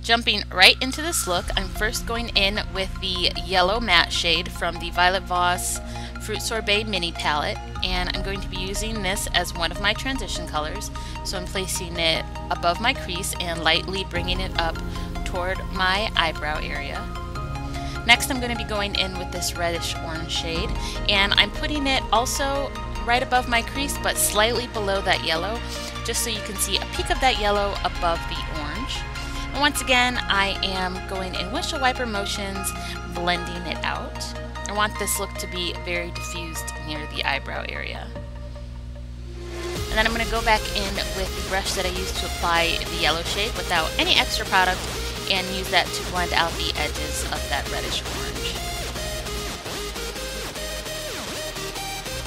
Jumping right into this look, I'm first going in with the yellow matte shade from the Violet Voss Fruit Sorbet Mini Palette, and I'm going to be using this as one of my transition colors. So I'm placing it above my crease and lightly bringing it up toward my eyebrow area. Next, I'm going to be going in with this reddish orange shade, and I'm putting it also right above my crease but slightly below that yellow, just so you can see a peak of that yellow above the orange. And once again, I am going in windshield wiper motions, blending it out. I want this look to be very diffused near the eyebrow area. And then I'm going to go back in with the brush that I used to apply the yellow shade without any extra product and use that to blend out the edges of that reddish orange.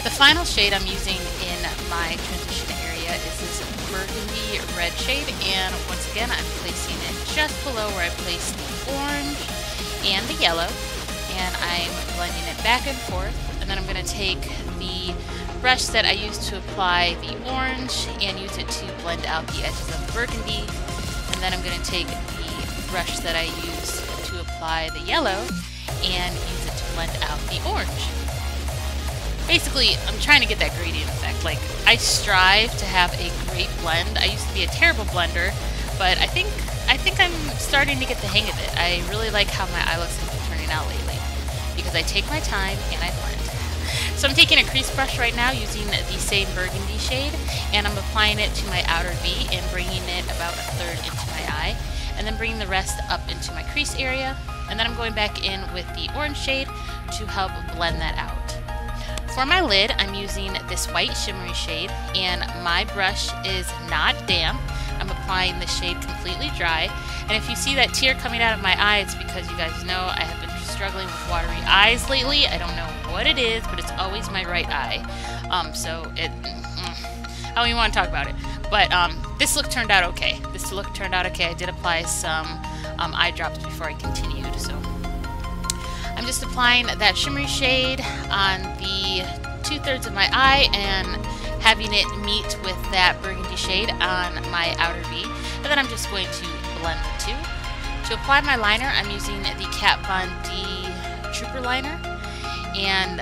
The final shade I'm using in my transition area is this burgundy red shade, and once again I'm placing it just below where I placed the orange and the yellow, and I'm blending it back and forth. And then I'm going to take the brush that I used to apply the orange and use it to blend out the edges of the burgundy, and then I'm going to take the brush that I used to apply the yellow and use it to blend out the orange. Basically, I'm trying to get that gradient effect. Like, I strive to have a great blend. I used to be a terrible blender, but I think I'm starting to get the hang of it. I really like how my eye looks have been turning out lately, because I take my time and I blend. So I'm taking a crease brush right now using the same burgundy shade, and I'm applying it to my outer V and bringing it about a third into my eye, and then bringing the rest up into my crease area, and then I'm going back in with the orange shade to help blend that out. For my lid, I'm using this white shimmery shade, and my brush is not damp. I'm applying the shade completely dry, and if you see that tear coming out of my eye, it's because you guys know I have been struggling with watery eyes lately. I don't know what it is, but it's always my right eye. I don't even want to talk about it. But this look turned out okay. I did apply some eye drops before I continued, so I'm just applying that shimmery shade on the 2/3 of my eye and having it meet with that burgundy shade on my outer V, and then I'm just going to blend the two. To apply my liner, I'm using the Kat Von D Trooper liner, and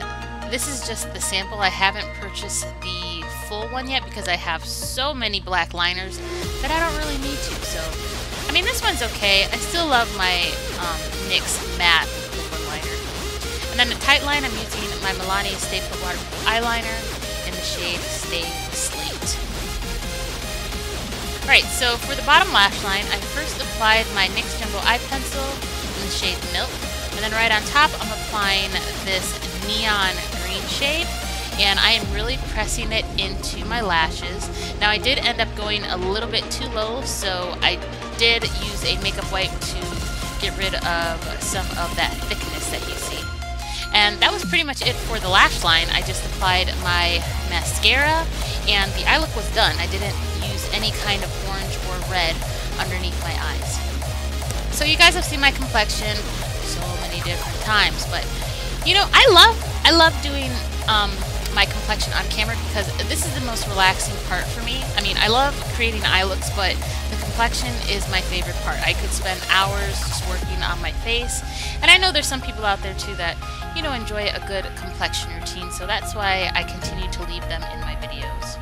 this is just the sample. I haven't purchased the full one yet because I have so many black liners that I don't really need to. So, I mean, this one's okay. I still love my NYX matte liquid liner. And then the tight line, I'm using my Milani Stay Put Waterproof eyeliner in the shade Stay Slate. Alright, so for the bottom lash line, I first applied my NYX Jumbo Eye Pencil in the shade Milk, and then right on top I'm applying this neon green shade, and I am really pressing it into my lashes. Now, I did end up going a little bit too low, so I did use a makeup wipe to get rid of some of that thickness that you see. And that was pretty much it for the lash line. I just applied my mascara, and the eye look was done. I didn't use any kind of orange or red underneath my eyes. So you guys have seen my complexion so many different times, but you know, I love doing my complexion on camera because this is the most relaxing part for me. I mean, I love creating eye looks, but the complexion is my favorite part. I could spend hours just working on my face, and I know there's some people out there too that, you know, enjoy a good complexion routine, so that's why I continue to leave them in my videos.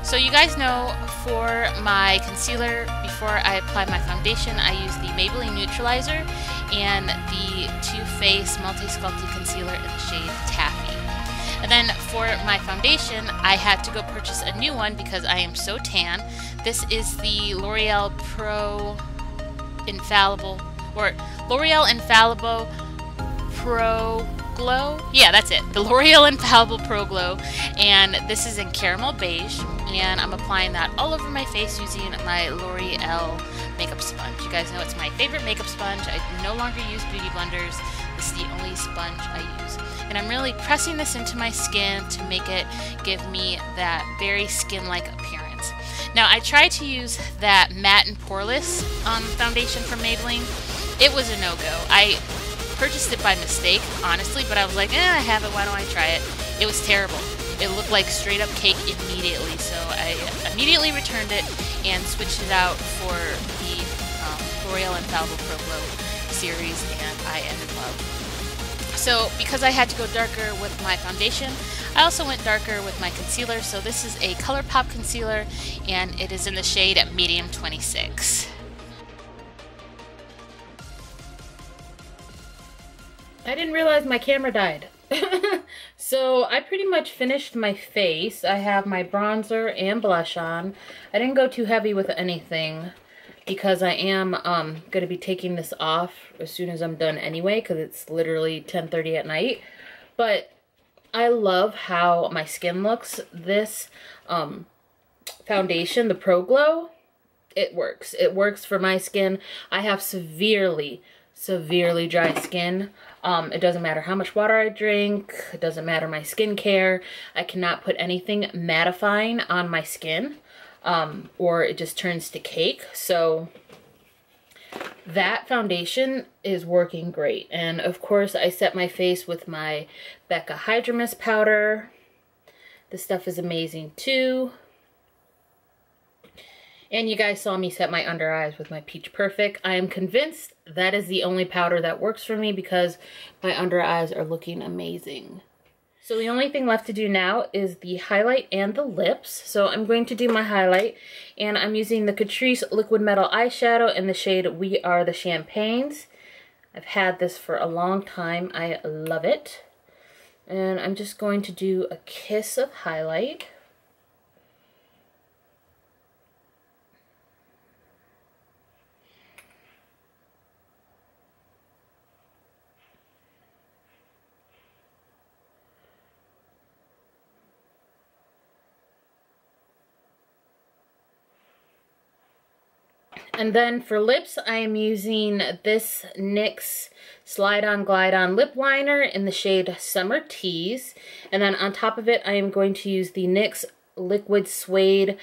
So you guys know, for my concealer, before I apply my foundation, I use the Maybelline Neutralizer and the Too Faced Multi-Sculpting Concealer in the shade Taffy. And then for my foundation, I had to go purchase a new one because I am so tan. This is the L'Oreal Infallible Pro Glow. Yeah, that's it. The L'Oreal Infallible Pro Glow, and this is in caramel beige, and I'm applying that all over my face using my L'Oreal makeup sponge. You guys know it's my favorite makeup sponge. I no longer use beauty blenders. This is the only sponge I use. And I'm really pressing this into my skin to make it give me that very skin-like appearance. Now, I tried to use that matte and poreless foundation from Maybelline. It was a no-go. I purchased it by mistake, honestly, but I was like, I have it, why don't I try it? It was terrible. It looked like straight up cake immediately, so I immediately returned it and switched it out for the L'Oreal Infallible Pro Glow series, and I am in love. So because I had to go darker with my foundation, I also went darker with my concealer. So this is a ColourPop concealer, and it is in the shade Medium 26. I didn't realize my camera died. So I pretty much finished my face. I have my bronzer and blush on. I didn't go too heavy with anything because I am going to be taking this off as soon as I'm done anyway, because it's literally 10:30 at night. But I love how my skin looks. This foundation, the Pro Glow, it works. It works for my skin. I have severely dry skin. It doesn't matter how much water I drink. It doesn't matter my skincare. I cannot put anything mattifying on my skin, or it just turns to cake. So that foundation is working great. And of course I set my face with my Becca Hydra Mist powder. This stuff is amazing too. And you guys saw me set my under eyes with my Peach Perfect. I am convinced that is the only powder that works for me because my under eyes are looking amazing. So the only thing left to do now is the highlight and the lips. So I'm going to do my highlight, and I'm using the Catrice Liquid Metal Eyeshadow in the shade We Are the Champagnes. I've had this for a long time. I love it. And I'm just going to do a kiss of highlight. And then for lips, I am using this NYX Slide On Glide On Lip Liner in the shade Summer Tease. And then on top of it, I am going to use the NYX Liquid Suede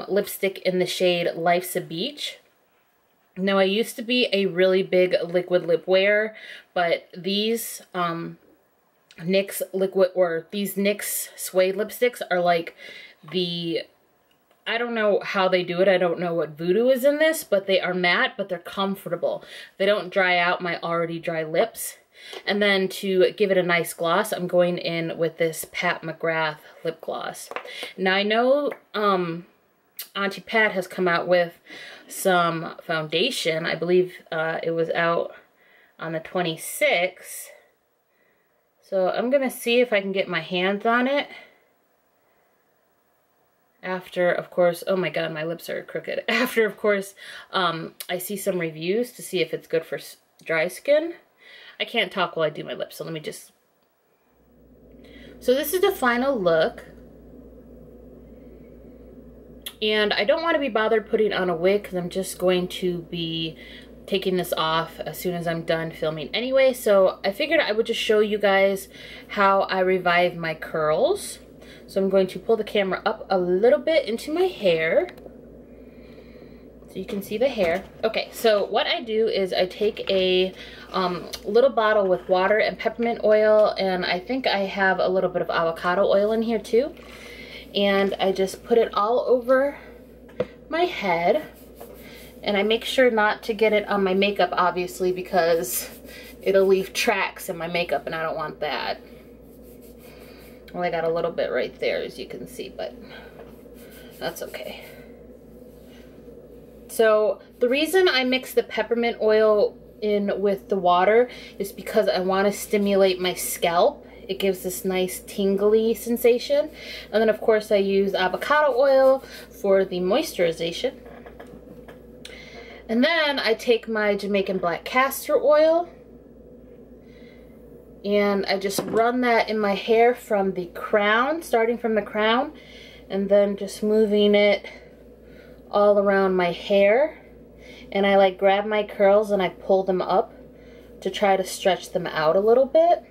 lipstick in the shade Life's a Beach. Now, I used to be a really big liquid lip wearer, but these NYX liquid, or these NYX Suede lipsticks are like the... I don't know how they do it. I don't know what voodoo is in this, but they are matte, but they're comfortable. They don't dry out my already dry lips. And then to give it a nice gloss, I'm going in with this Pat McGrath lip gloss. Now I know Auntie Pat has come out with some foundation. I believe it was out on the 26th. So I'm going to see if I can get my hands on it. After, of course, oh my god, my lips are crooked. After, of course, I see some reviews to see if it's good for dry skin. I can't talk while I do my lips, so let me just... So this is the final look. And I don't want to be bothered putting on a wig because I'm just going to be taking this off as soon as I'm done filming anyway. So I figured I would just show you guys how I revive my curls. So I'm going to pull the camera up a little bit into my hair so you can see the hair. Okay, so what I do is I take a little bottle with water and peppermint oil, and I think I have a little bit of avocado oil in here too. And I just put it all over my head, and I make sure not to get it on my makeup, obviously, because it'll leave tracks in my makeup and I don't want that. Well, I got a little bit right there, as you can see, but that's okay. So the reason I mix the peppermint oil in with the water is because I want to stimulate my scalp. It gives this nice tingly sensation. And then, of course, I use avocado oil for the moisturization. And then I take my Jamaican black castor oil, and I just run that in my hair from the crown, starting from the crown, and then just moving it all around my hair. And I like grab my curls and I pull them up to try to stretch them out a little bit.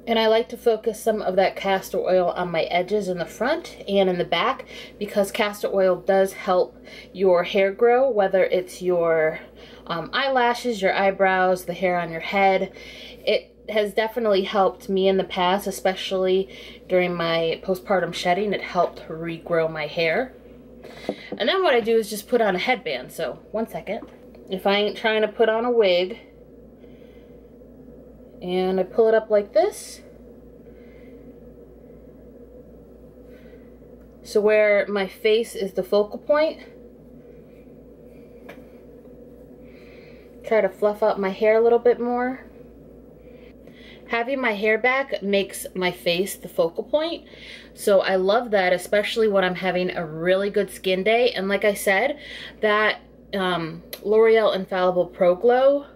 And I like to focus some of that castor oil on my edges in the front and in the back, because castor oil does help your hair grow, whether it's your eyelashes, your eyebrows, the hair on your head. It has definitely helped me in the past, especially during my postpartum shedding. It helped regrow my hair. And then what I do is just put on a headband. So, one second. If I ain't trying to put on a wig, and I pull it up like this. So where my face is the focal point, try to fluff out my hair a little bit more. Having my hair back makes my face the focal point. So I love that, especially when I'm having a really good skin day. And like I said, that L'Oreal Infallible Pro Glow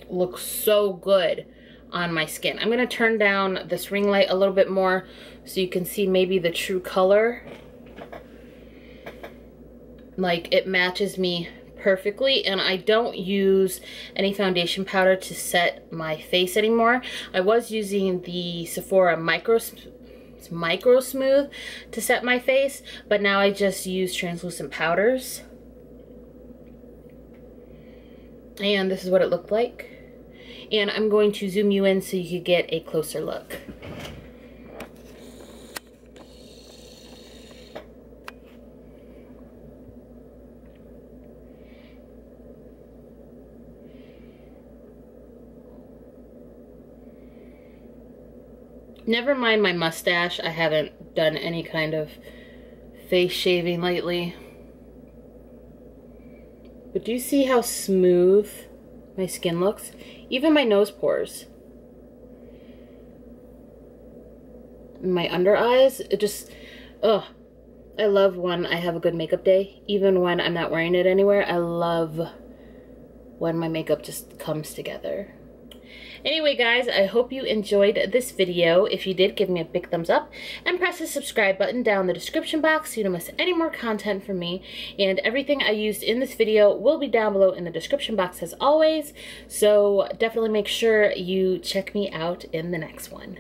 looks so good on my skin. I'm going to turn down this ring light a little bit more so you can see maybe the true color. Like, it matches me perfectly, and I don't use any foundation powder to set my face anymore. I was using the Sephora Micro Smooth to set my face, but now I just use translucent powders. And this is what it looked like. And I'm going to zoom you in so you can get a closer look. Never mind my mustache. I haven't done any kind of face shaving lately. But do you see how smooth my skin looks? Even my nose pores. My under eyes, it just, ugh. I love when I have a good makeup day. Even when I'm not wearing it anywhere, I love when my makeup just comes together. Anyway, guys, I hope you enjoyed this video. If you did, give me a big thumbs up and press the subscribe button down in the description box so you don't miss any more content from me. And everything I used in this video will be down below in the description box as always. So definitely make sure you check me out in the next one.